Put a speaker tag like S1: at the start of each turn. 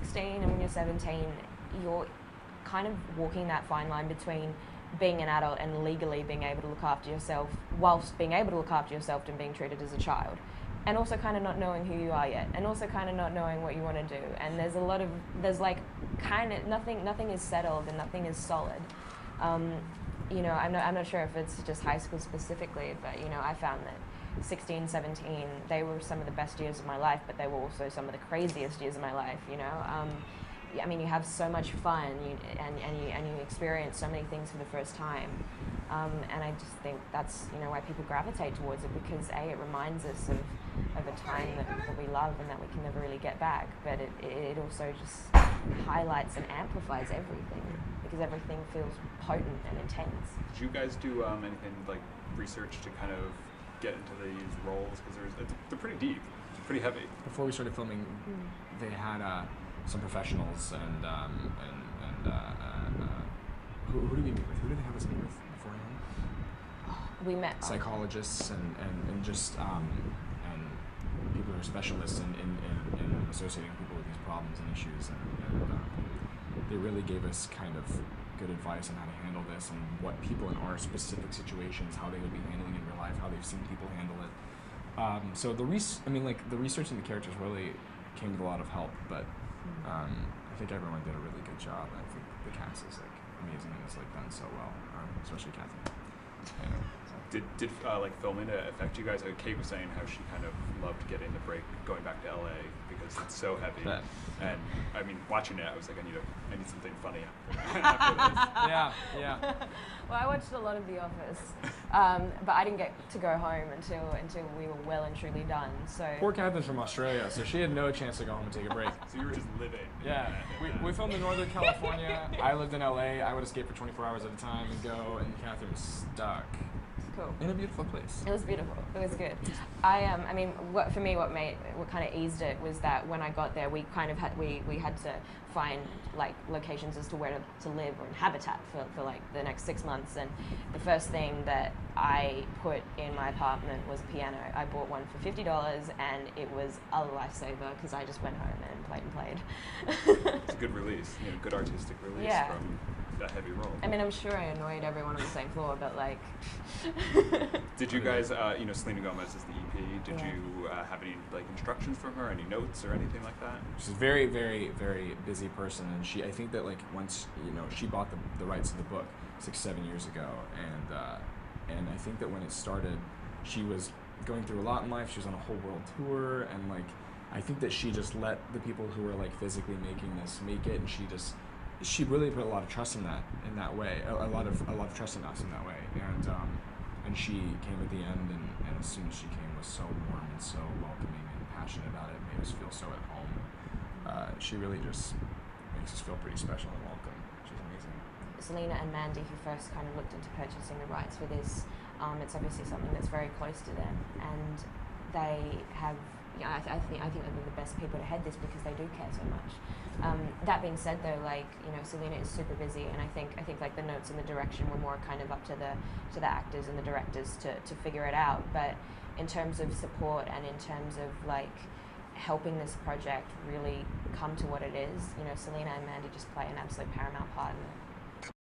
S1: 16 and when you're 17, you're kind of walking that fine line between being an adult and legally being able to look after yourself, whilst being able to look after yourself and being treated as a child. And also kind of not knowing who you are yet, and also kind of not knowing what you want to do. And there's like kind of nothing is settled and nothing is solid. You know, I'm not sure if it's just high school specifically, but, you know, I found that 16, 17, they were some of the best years of my life, but they were also some of the craziest years of my life, you know. I mean, you have so much fun, and you experience so many things for the first time. And I just think that's, you know, why people gravitate towards it, because A, it reminds us of a time that we love and that we can never really get back, but it also just highlights and amplifies everything, because everything feels potent and intense.
S2: Did you guys do anything like research to kind of get into these roles? Because they're pretty deep, pretty heavy.
S3: Before we started filming, they had some professionals and who did we meet with? Who did they have us meet with beforehand?
S1: We met
S3: psychologists and just and people who are specialists in associating people with these problems and issues, and they really gave us kind of good advice on how to handle this and what people in our specific situations, how they would be handling in real life, how they've seen people handle it. So the research and the characters really came with a lot of help, but I think everyone did a really good job. I think the cast is like amazing and it's like done so well, especially Katherine.
S2: Did like filming affect you guys? Kate was saying how she kind of loved getting the break going back to LA because it's so heavy. And I mean, watching it, I was like, I need something funny after this.
S3: Yeah.
S1: Well, I watched a lot of The Office, but I didn't get to go home until we were well and truly done. So
S3: poor Catherine's from Australia, so she had no chance to go home and take a break.
S2: So you were just living.
S3: Yeah, we filmed in Northern California. I lived in LA. I would escape for 24 hours at a time and go, and Catherine's stuck.
S1: Cool.
S3: In a beautiful place.
S1: It was beautiful. It was good. I mean, what kind of eased it was that when I got there, we kind of had to find like locations as to where to live or in habitat for like the next 6 months. And the first thing that I put in my apartment was a piano. I bought one for $50, and it was a lifesaver because I just went home and played.
S2: It's a good release, good artistic release from that heavy role.
S1: I mean, I'm sure I annoyed everyone on the same floor, but like.
S2: Did you guys, Selena Gomez is the EP. Did you have any like instructions from her, any notes or anything like that?
S3: She's a very, very, very busy person, and I think that like once she bought the rights to the book 6-7 years ago, and I think that when it started, she was going through a lot in life. She was on a whole world tour, and like I think that she just let the people who were like physically making this make it, and she really put a lot of trust in that way, a lot of trust in us in that way, and she came at the end, and as soon as she came, was so warm and so welcoming and passionate about it, made us feel so at home. She really just makes us feel pretty special and welcome. She's amazing.
S1: Selena and Mandy, who first kind of looked into purchasing the rights for this, it's obviously something that's very close to them, and they have. I think that they're the best people to head this because they do care so much. That being said, though, Selena is super busy, and I think like the notes and the direction were more kind of up to the actors and the directors to figure it out. But in terms of support and in terms of like helping this project really come to what it is, Selena and Mandy just play an absolute paramount part in it.